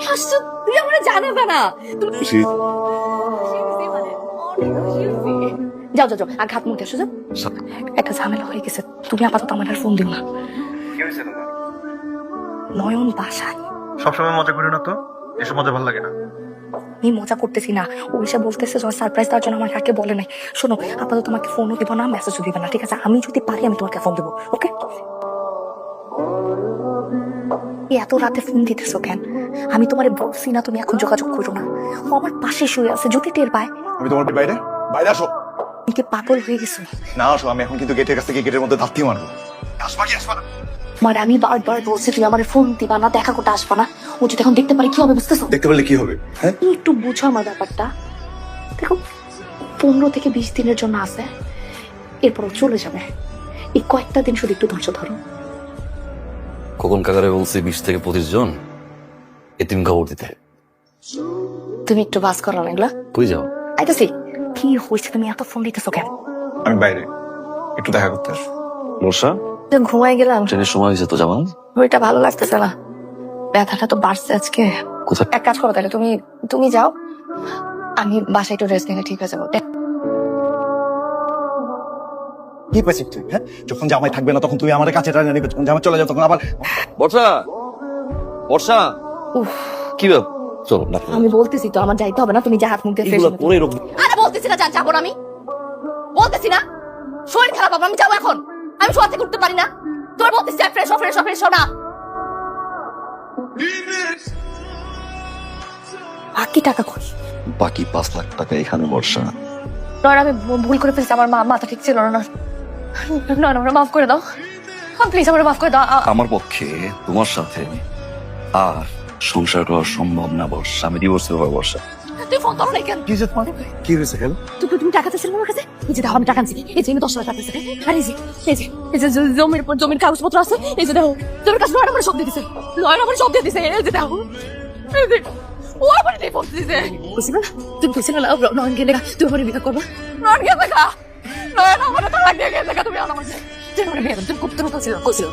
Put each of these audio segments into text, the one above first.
হাসছো, তুই আমার জানো না। যাও যাও যাও, আগে হাত মুখে আসো। যাও, একটা ঝামেলা হয়ে গেছে, তুমি আপাতত আমার আর ফোন দিও না। নয়ন বাসায়। সবসময় মজা করি না তো, এসব মজা ভালো লাগে না। আমি মজা করতেছি না, ও এসে বলতেছে সারপ্রাইজ দেওয়ার জন্য আমার কাকে বলে নাই। শোনো, আপাতত তোমাকে ফোনও দিব না, মেসেজও দিবে না, ঠিক আছে? আমি যদি পারি আমি তোমাকে ফোন দেবো, ওকে? এত রাতে ফোন দিতেছো কেন? আমি তোমারে বলছি না তুমি এখন যোগাযোগ করো না? ও আমার পাশে শুয়ে আছে, যদি টের পায়। আমি তোমার বাইরে বাইরে আসো। তুমি কি পাগল হয়ে গেছো? না আসো, আমি এখন কিন্তু গেটের কাছ থেকে গেটের মধ্যে ধাক্কি মারবো। আসবা কি আসবা না? আমার আমি বারবার বলছি তুমি আমার ফোন দিবা না, দেখা করতে আসবা না। ও যদি এখন দেখতে পারে কি হবে বুঝতেছো? দেখতে পারলে কি হবে? হ্যাঁ, তুমি একটু বুঝো আমার ব্যাপারটা। দেখো, 15 থেকে 20 দিনের জন্য আছে, এরপর ও চলে যাবে। এই কয়েকটা দিন শুধু একটু ধৈর্য ধরো। খোকন কাকারে বলছি 20 থেকে 25 জন এতিম খবর দিতে। তুমি একটু বাস করো না এগুলা। কই যাও? আইতাছি। কি হয়েছে, তুমি এত ফোন দিতেছো কেন? আমি বাইরে একটু দেখা করতে আসবো। বর্ষা, ঘুমাই গেলাম, ট্রেনের সময় হয়েছে তো জামাল। ওইটা ভালো লাগতেছে না, ব্যথাটা তো বাড়ছে আজকে। কোথায়? এক কাজ করো তাহলে, তুমি তুমি যাও, আমি বাসায় একটু রেস্ট নিলে ঠিক হয়ে যাবো। কি পেয়েছিস তুই? হ্যাঁ, যখন জামাই থাকবে না তখন তুই আমার কাছে টানে নিবে, যখন জামাই চলে যাবে তখন আবার। বর্ষা, বর্ষা, উফ, কি ব্যাপার? চলো না, আমি বলতেছি তো আমার যাইতে হবে না, তুমি যা হাত মুখ দিয়ে ফ্রেশ এগুলো পরে রোগ। আরে বলতেছি না যাবো না, আমি বলতেছি না শরীর খারাপ হবে, আমি যাবো এখন। আমি শোয়া থেকে উঠতে পারি না, তোমার বলতেছি ফ্রেশ হও ফ্রেশ হও ফ্রেশ হও না। বাকি টাকা কই? বাকি 5 লাখ টাকা এখানে বর্ষা। নয়, আমি ভুল করে ফেলছি, আমার মাথা ঠিক ছিল না। না না, মাফ করে দাও প্লিজ, আমার মাফ করে দাও। আমার পক্ষে তোমার সাথে আর সংসার করা সম্ভব না বর্ষা। আমি ডিভোর্স দেবো বর্ষা। তুই ফোন ধরো না কেন? কি হয়েছে তোমার? কি হয়েছে? হ্যালো, তুমি টাকা চাইছিলে আমার কাছে? এই যে দেখো আমি টাকা আনছি, এই যে আমি 10 লাখ টাকা চাইছি। আর এই যে এই যে জমির কাগজপত্র আছে, এই যে দেখো জমির কাছে নয়ন আমার সব দিয়ে দিছে, নয়ন আমার সব দিয়ে দিছে। এই যে দেখো, এই যে ও আমার দিয়ে ফোন দিছে। বুঝছি না, তুমি বুঝছি না নয়ন গেলে তুই আমার বিয়ে করবা? নয়ন গেছে গা, নয়ন আমার তো লাগে গেছে গা, তুমি আমার তুমি আমার বিয়ে তুমি খুব তুমি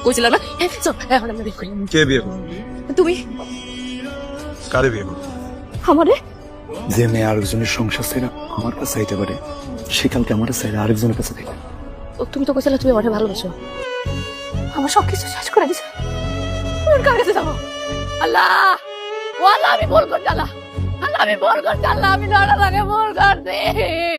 কইছিল না? হ্যাঁ চল এখন আমরা বিয়ে করি। কে বিয়ে করবে? তুমি কারে বিয়ে করবে? আমারে যে মেয়ে আরেকজনের সংসার ছেড়ে আমার কাছে আইতে পারে, সে কালকে আমার ছেড়ে আরেকজনের কাছে থাকে। তুমি তো কইছিলে তুমি আমারে ভালোবাসো, আমার সবকিছু শেষ করে দিছো। তুমি কার কাছে যাবো? আল্লাহ, ও আল্লাহ, আমি ভুল করছি, আল্লাহ আল্লাহ, আমি ভুল করছি, আল্লাহ আমি লড়া লাগে ভুল করছি।